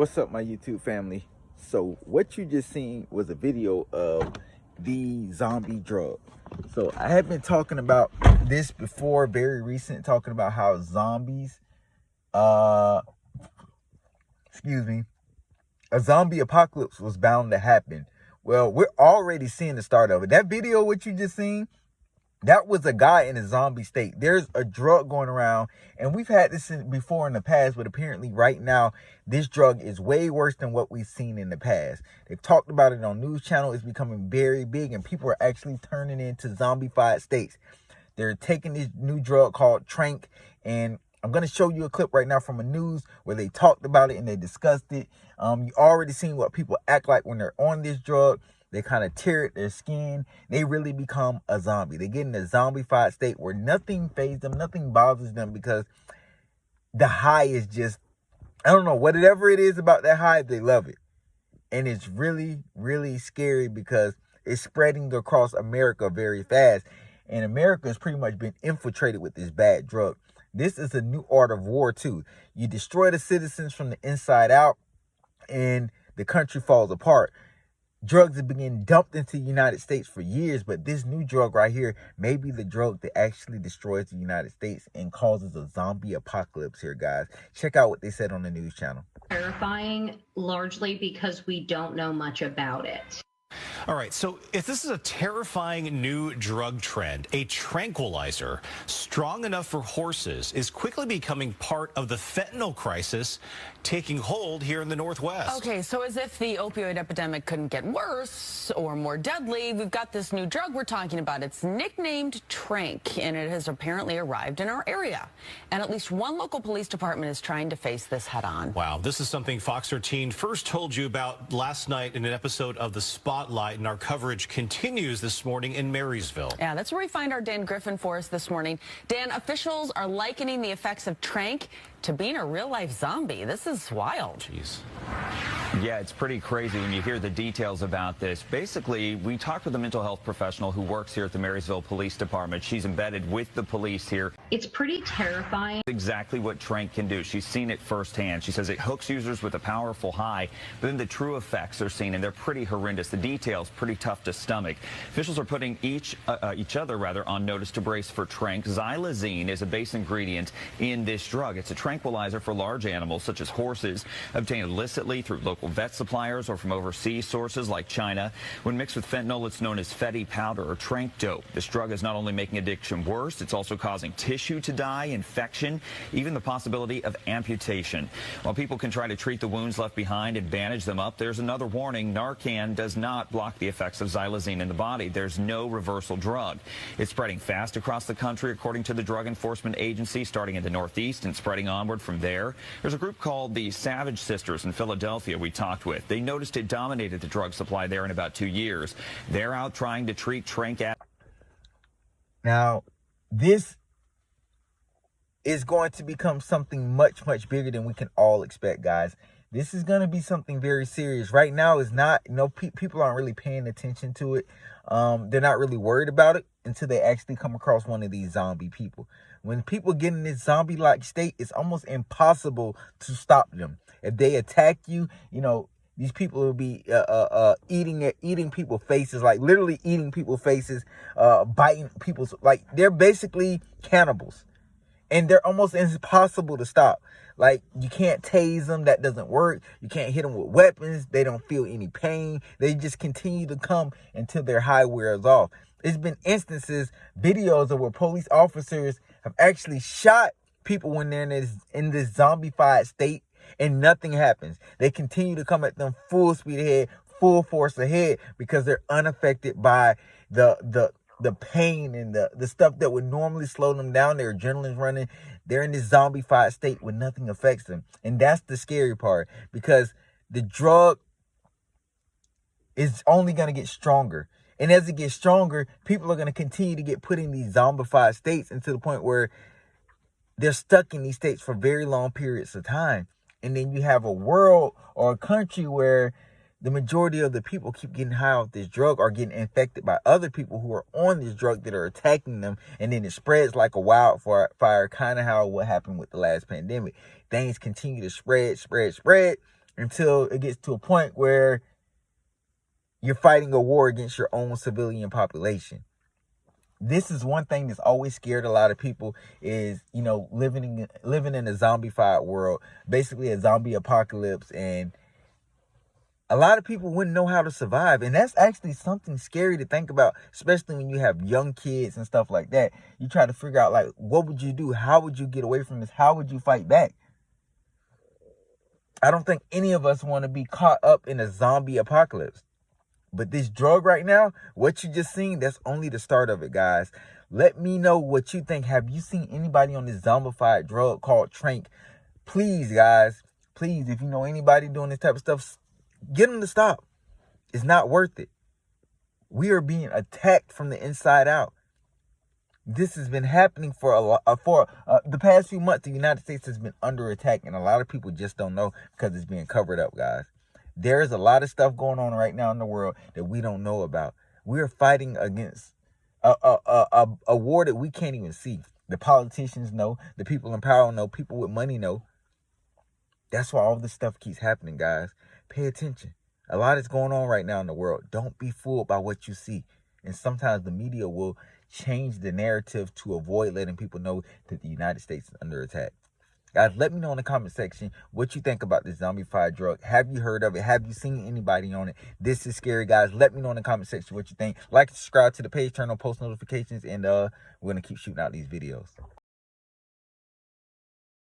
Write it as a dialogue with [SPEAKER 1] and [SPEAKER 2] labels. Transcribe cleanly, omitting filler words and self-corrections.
[SPEAKER 1] What's up, my YouTube family? So what you just seen was a video of the zombie drug. So I have been talking about this before, very recent, talking about how zombies, a zombie apocalypse was bound to happen. Well, we're already seeing the start of it. That video, what you just seen, that was a guy in a zombie state. There's a drug going around, and we've had this before in the past, but apparently right now, this drug is way worse than what we've seen in the past. They've talked about it on news channel. It's becoming very big, and people are actually turning into zombified states. They're taking this new drug called Tranq, and I'm going to show you a clip right now from a news where they talked about it and they discussed it. You already seen what people act like when they're on this drug. They kind of tear at their skin. They really become a zombie. They get in a zombified state where nothing fazes them, nothing bothers them, because the high is just, I don't know, whatever it is about that high, they love it. And it's really, really scary because it's spreading across America very fast. And America has pretty much been infiltrated with this bad drug. This is a new art of war too. You destroy the citizens from the inside out and the country falls apart. Drugs have been dumped into the United States for years, but this new drug right here may be the drug that actually destroys the United States and causes a zombie apocalypse here, guys. Check out what they said on the news channel.
[SPEAKER 2] Terrifying, largely because we don't know much about it.
[SPEAKER 3] All right, so if this is a terrifying new drug trend, a tranquilizer strong enough for horses is quickly becoming part of the fentanyl crisis taking hold here in the Northwest.
[SPEAKER 4] Okay, so as if the opioid epidemic couldn't get worse or more deadly, we've got this new drug we're talking about. It's nicknamed Tranq, and it has apparently arrived in our area. And at least one local police department is trying to face this head on.
[SPEAKER 3] Wow, this is something Fox 13 first told you about last night in an episode of The Spotlight, and our coverage continues this morning in Marysville.
[SPEAKER 4] Yeah, that's where we find our Dan Griffin for us this morning. Dan, officials are likening the effects of Tranq to being a real-life zombie. This is wild.
[SPEAKER 3] Jeez.
[SPEAKER 5] Yeah, it's pretty crazy when you hear the details about this. Basically, we talked with a mental health professional who works here at the Marysville Police Department. She's embedded with the police here.
[SPEAKER 2] It's pretty terrifying.
[SPEAKER 5] Exactly what Tranq can do. She's seen it firsthand. She says it hooks users with a powerful high, but then the true effects are seen, and they're pretty horrendous. The details pretty tough to stomach. Officials are putting each other on notice to brace for Tranq. Xylazine is a base ingredient in this drug. It's a tranquilizer for large animals such as horses, obtained illicitly through local vet suppliers or from overseas sources like China. When mixed with fentanyl, it's known as Fetty powder or Tranq dope. This drug is not only making addiction worse, it's also causing tissue to die, infection, even the possibility of amputation. While people can try to treat the wounds left behind and bandage them up, there's another warning. Narcan does not block the effects of xylazine in the body. There's no reversal drug. It's spreading fast across the country, according to the Drug Enforcement Agency, starting in the Northeast and spreading onward from there. There's a group called the Savage Sisters in Philadelphia we talked with. They noticed it dominated the drug supply there in about 2 years. They're out trying to treat Tranq.
[SPEAKER 1] Now, this is going to become something much, much bigger than we can all expect, guys. This is going to be something very serious. Right now, it's not, people aren't really paying attention to it. They're not really worried about it until they actually come across one of these zombie people. When people get in this zombie-like state, it's almost impossible to stop them. If they attack you, these people will be eating people's faces, like literally eating people's faces, biting people's, like they're basically cannibals. And they're almost impossible to stop. Like, you can't tase them. That doesn't work. You can't hit them with weapons. They don't feel any pain. They just continue to come until their high wears off. There's been instances, videos of where police officers have actually shot people when they're in this zombified state and nothing happens. They continue to come at them full speed ahead, full force ahead, because they're unaffected by the pain and the stuff that would normally slow them down. Their adrenaline's running. They're in this zombified state where nothing affects them. And that's the scary part, because the drug is only going to get stronger. And as it gets stronger, people are going to continue to get put in these zombified states, and to the point where they're stuck in these states for very long periods of time. And then you have a world or a country where the majority of the people keep getting high off this drug or getting infected by other people who are on this drug that are attacking them. And then it spreads like a wildfire, kind of how what happened with the last pandemic. Things continue to spread. until it gets to a point where you're fighting a war against your own civilian population. This is one thing that's always scared a lot of people is, you know, living in a zombified world, basically a zombie apocalypse, and a lot of people wouldn't know how to survive. And that's actually something scary to think about, especially when you have young kids and stuff like that. You try to figure out, like, what would you do? How would you get away from this? How would you fight back? I don't think any of us want to be caught up in a zombie apocalypse. But this drug right now, what you just seen, that's only the start of it, guys. Let me know what you think. Have you seen anybody on this zombified drug called Tranq? Please, guys, please, if you know anybody doing this type of stuff, get them to stop. It's not worth it. We are being attacked from the inside out. This has been happening for the past few months. The United States has been under attack, and a lot of people just don't know because it's being covered up, guys. There's a lot of stuff going on right now in the world that we don't know about. We are fighting against a war that we can't even see. The politicians know. The people in power know. People with money know. That's why all this stuff keeps happening, guys. Pay attention. A lot is going on right now in the world. Don't be fooled by what you see. And sometimes the media will change the narrative to avoid letting people know that the United States is under attack. Guys, let me know in the comment section what you think about this zombified drug. Have you heard of it? Have you seen anybody on it? This is scary, guys. Let me know in the comment section what you think. Like and subscribe to the page, turn on post notifications, and we're going to keep shooting out these videos.